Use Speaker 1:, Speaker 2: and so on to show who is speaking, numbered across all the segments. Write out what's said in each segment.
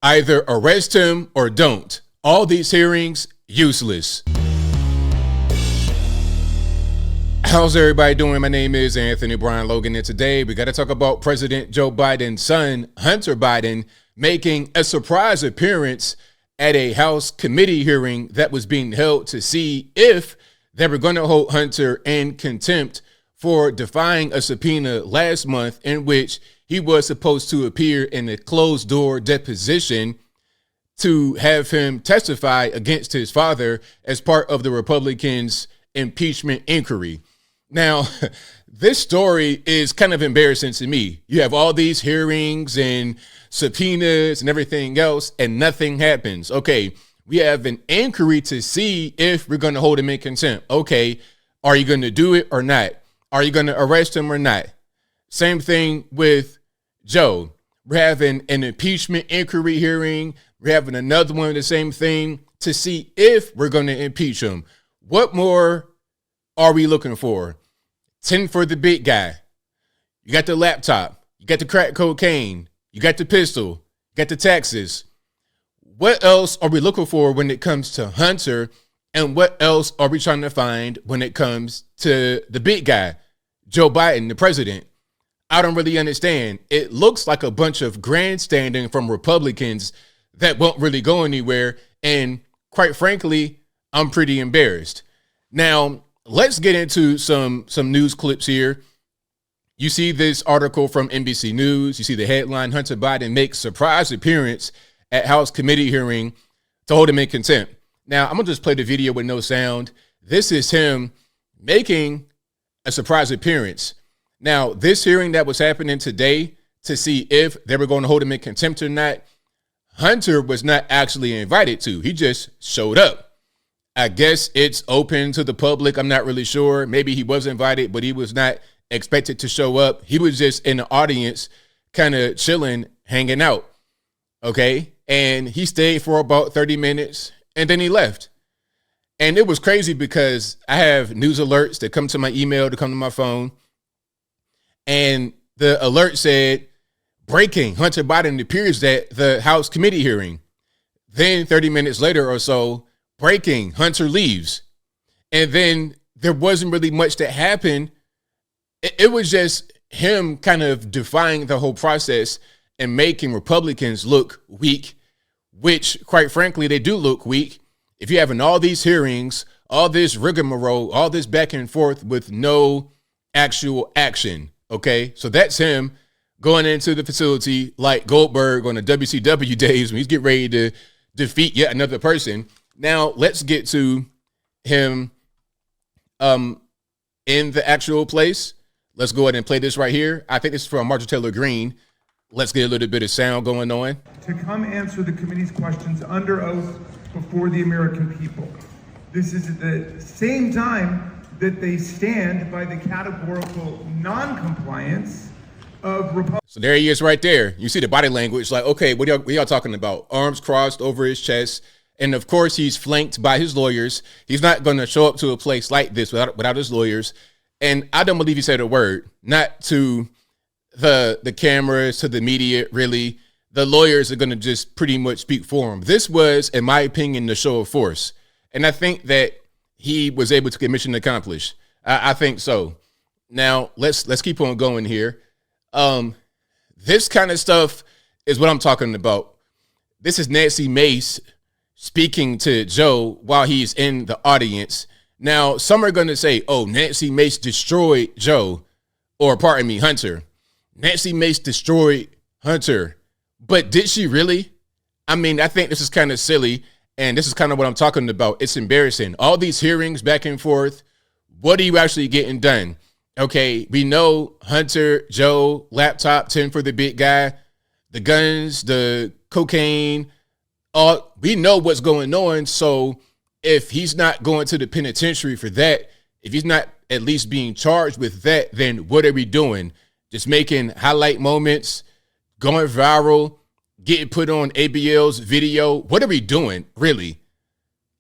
Speaker 1: Either arrest him or don't. All these hearings, useless. How's everybody doing? My name is Anthony Brian Logan, and today we got to talk about President Joe Biden's son, Hunter Biden, making a surprise appearance at a House committee hearing that was being held to see if they were going to hold Hunter in contempt for defying a subpoena last month in which he was supposed to appear in a closed-door deposition to have him testify against his father as part of the Republicans' impeachment inquiry. Now, this story is kind of embarrassing to me. You have all these hearings and subpoenas and everything else, and nothing happens. Okay, we have an inquiry to see if we're going to hold him in contempt. Okay, are you going to do it or not? Are you going to arrest him or not? Same thing with Joe. We're having an impeachment inquiry hearing. We're having another one of the same thing to see if we're going to impeach him. What more are we looking for? 10 for the big guy. You got the laptop. You got the crack cocaine. You got the pistol. You got the taxes. What else are we looking for when it comes to Hunter? And what else are we trying to find when it comes to the big guy, Joe Biden, the president? I don't really understand. It looks like a bunch of grandstanding from Republicans that won't really go anywhere. And quite frankly, I'm pretty embarrassed. Now, let's get into some news clips here. You see this article from NBC News. You see the headline, Hunter Biden makes surprise appearance at House committee hearing to hold him in contempt. Now, I'm going to just play the video with no sound. This is him making a surprise appearance. Now, this hearing that was happening today to see if they were going to hold him in contempt or not, Hunter was not actually invited to. He just showed up. I guess it's open to the public. I'm not really sure. Maybe he was invited, but he was not expected to show up. He was just in the audience, kind of chilling, hanging out. Okay. And he stayed for about 30 minutes and then he left. And it was crazy because I have news alerts that come to my email, to come to my phone. And the alert said, breaking, Hunter Biden appears at the House committee hearing. Then 30 minutes later or so, breaking, Hunter leaves. And then there wasn't really much that happened. It was just him kind of defying the whole process and making Republicans look weak, which, quite frankly, they do look weak. If you're having all these hearings, all this rigmarole, all this back and forth with no actual action, okay? So that's him going into the facility like Goldberg on the WCW days when he's getting ready to defeat yet another person. Now, let's get to him in the actual place. Let's go ahead and play this right here. I think this is from Marjorie Taylor Greene. Let's get a little bit of sound going on.
Speaker 2: To come answer the committee's questions under oath before the American people. This is at the same time that they stand by the categorical non-compliance of Republicans.
Speaker 1: So there he is right there. You see the body language like, okay, what are y'all talking about? Arms crossed over his chest. And of course, he's flanked by his lawyers. He's not going to show up to a place like this without his lawyers. And I don't believe he said a word, not to the cameras, to the media, really. The lawyers are going to just pretty much speak for him. This was, in my opinion, the show of force. And I think that he was able to get mission accomplished. I think so. Now, let's keep on going here. This kind of stuff is what I'm talking about. This is Nancy Mace speaking to Joe while he's in the audience. Now, some are going to say, oh, Nancy Mace destroyed Joe, or pardon me, Hunter. Nancy Mace destroyed Hunter. But did she really? I mean, I think this is kind of silly, and this is kind of what I'm talking about. It's embarrassing. All these hearings back and forth, what are you actually getting done? Okay, we know Hunter, Joe, laptop, 10 for the big guy, the guns, the cocaine, we know what's going on. So if he's not going to the penitentiary for that, if he's not at least being charged with that, then what are we doing? Just making highlight moments, going viral, getting put on ABL's video. What are we doing, really?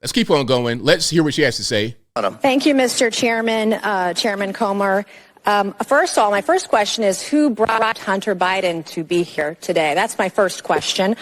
Speaker 1: Let's keep on going. Let's hear what she has to say.
Speaker 3: Thank you, Mr. Chairman, Chairman Comer. First of all, my first question is, who brought Hunter Biden to be here today? That's my first question.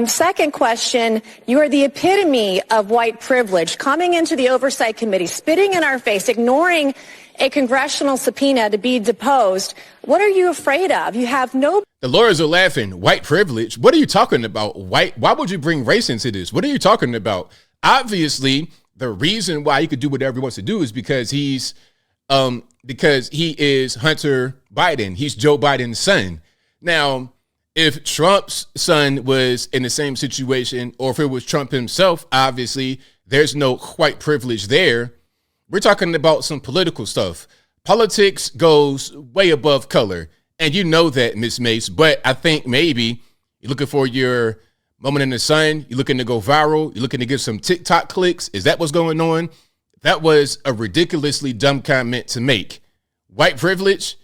Speaker 3: Second question, you are the epitome of white privilege, coming into the Oversight Committee, spitting in our face, ignoring a congressional subpoena to be deposed. What are you afraid of? You have no...
Speaker 1: The lawyers are laughing. White privilege? What are you talking about? Why would you bring race into this? What are you talking about? Obviously, the reason why he could do whatever he wants to do is because he is Hunter Biden. He's Joe Biden's son. Now, if Trump's son was in the same situation, or if it was Trump himself, obviously there's no white privilege there. We're talking about some political stuff. Politics goes way above color. And you know that, Miss Mace. But I think maybe you're looking for your moment in the sun. You're looking to go viral. You're looking to get some TikTok clicks. Is that what's going on? That was a ridiculously dumb comment to make. White privilege?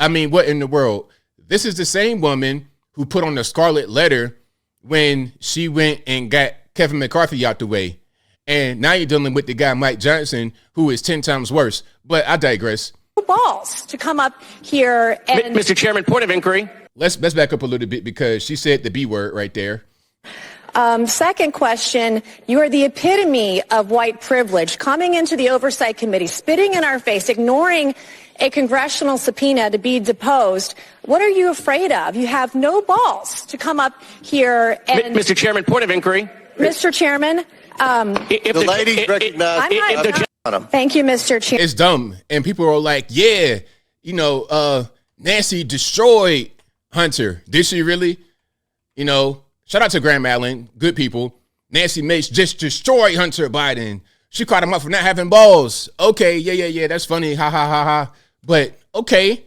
Speaker 1: I mean, what in the world? This is the same woman who put on the scarlet letter when she went and got Kevin McCarthy out the way. And now you're dealing with the guy, Mike Johnson, who is 10 times worse. But I digress.
Speaker 3: Balls to come up here and...
Speaker 4: Mr. Chairman, point of inquiry.
Speaker 1: Let's back up a little bit because she said the B word right there.
Speaker 3: Second question, you are the epitome of white privilege, coming into the Oversight Committee, spitting in our face, ignoring a congressional subpoena to be deposed. What are you afraid of? You have no balls to come up here and...
Speaker 4: Mr. Chairman, point of inquiry.
Speaker 3: Mr. Chairman...
Speaker 4: if
Speaker 5: the ladies recognize...
Speaker 3: Thank you, Mr. Chairman.
Speaker 1: It's dumb. And people are like, yeah, Nancy destroyed Hunter. Did she really? Shout out to Graham Allen. Good people. Nancy Mace just destroyed Hunter Biden. She caught him up for not having balls. Okay, yeah. That's funny. Ha, ha, ha, ha. But, okay.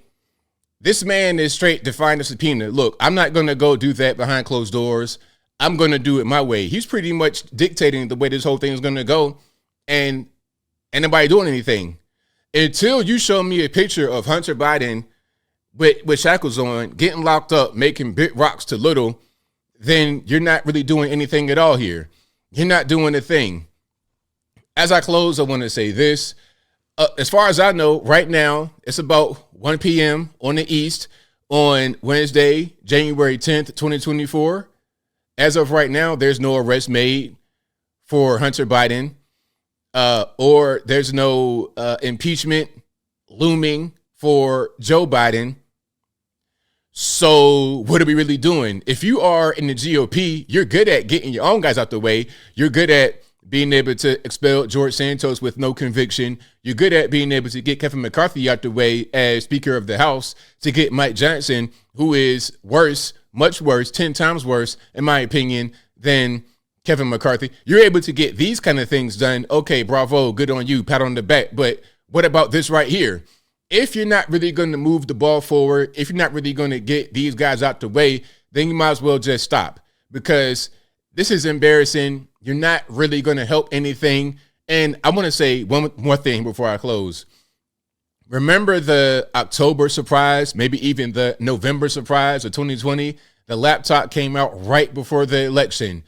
Speaker 1: This man is straight defying the subpoena. Look, I'm not going to go do that behind closed doors. I'm going to do it my way. He's pretty much dictating the way this whole thing is going to go. And ain't nobody doing anything. Until you show me a picture of Hunter Biden with shackles on, getting locked up, making big rocks to little, then you're not really doing anything at all here. You're not doing a thing. As I close, I want to say this. As far as I know, right now, it's about 1 p.m. on the East on Wednesday, January 10th, 2024. As of right now, there's no arrest made for Hunter Biden, or there's no impeachment looming for Joe Biden. So what are we really doing? If you are in the GOP, you're good at getting your own guys out the way. You're good at being able to expel George Santos with no conviction. You're good at being able to get Kevin McCarthy out the way as Speaker of the House, to get Mike Johnson, who is worse, much worse, 10 times worse, in my opinion, than Kevin McCarthy. You're able to get these kind of things done. Okay, bravo, good on you, pat on the back. But what about this right here? If you're not really going to move the ball forward, if you're not really going to get these guys out the way, then you might as well just stop, because this is embarrassing. You're not really going to help anything. And I want to say one more thing before I close. Remember the October surprise, maybe even the November surprise of 2020? The laptop came out right before the election.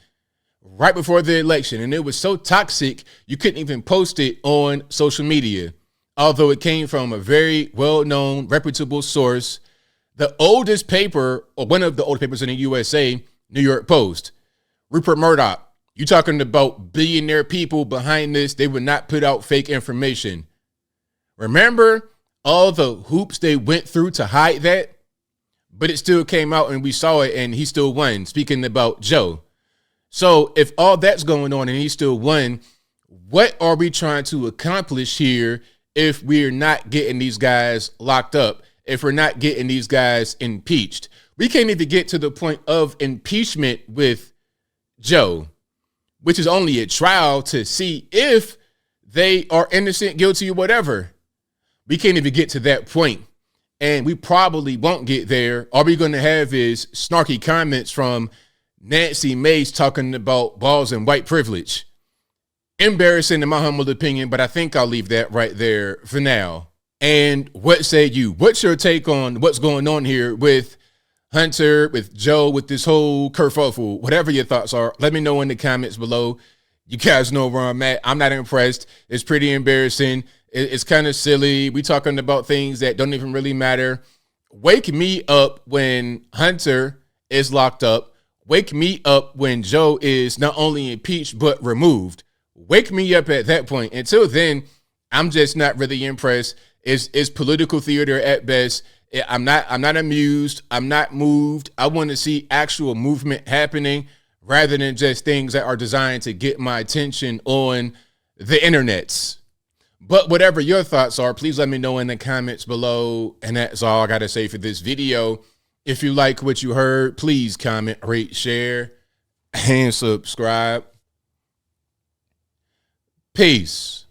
Speaker 1: And it was so toxic, you couldn't even post it on social media. Although it came from a very well-known, reputable source, the oldest paper, or one of the oldest papers in the USA, New York Post. Rupert Murdoch, you talking about billionaire people behind this, they would not put out fake information. Remember all the hoops they went through to hide that? But it still came out and we saw it, and he still won, speaking about Joe. So if all that's going on and he still won, what are we trying to accomplish here if we're not getting these guys locked up, if we're not getting these guys impeached? We can't even get to the point of impeachment with Joe, which is only a trial to see if they are innocent, guilty, or whatever. We can't even get to that point, and we probably won't get there. All we're going to have is snarky comments from Nancy Mace talking about balls and white privilege. Embarrassing in my humble opinion, but I think I'll leave that right there for now. And what say you? What's your take on what's going on here with Hunter, with Joe, with this whole kerfuffle? Whatever your thoughts are, let me know in the comments below. You guys know where I'm at. I'm not impressed. It's pretty embarrassing. It's kind of silly. We talking about things that don't even really matter. Wake me up when Hunter is locked up. Wake me up when Joe is not only impeached, but removed. Wake me up at that point. Until then, I'm just not really impressed. It's political theater at best. I'm not amused. I'm not moved. I want to see actual movement happening rather than just things that are designed to get my attention on the internets. But whatever your thoughts are, please let me know in the comments below. And that's all I got to say for this video. If you like what you heard, please comment, rate, share, and subscribe. Peace.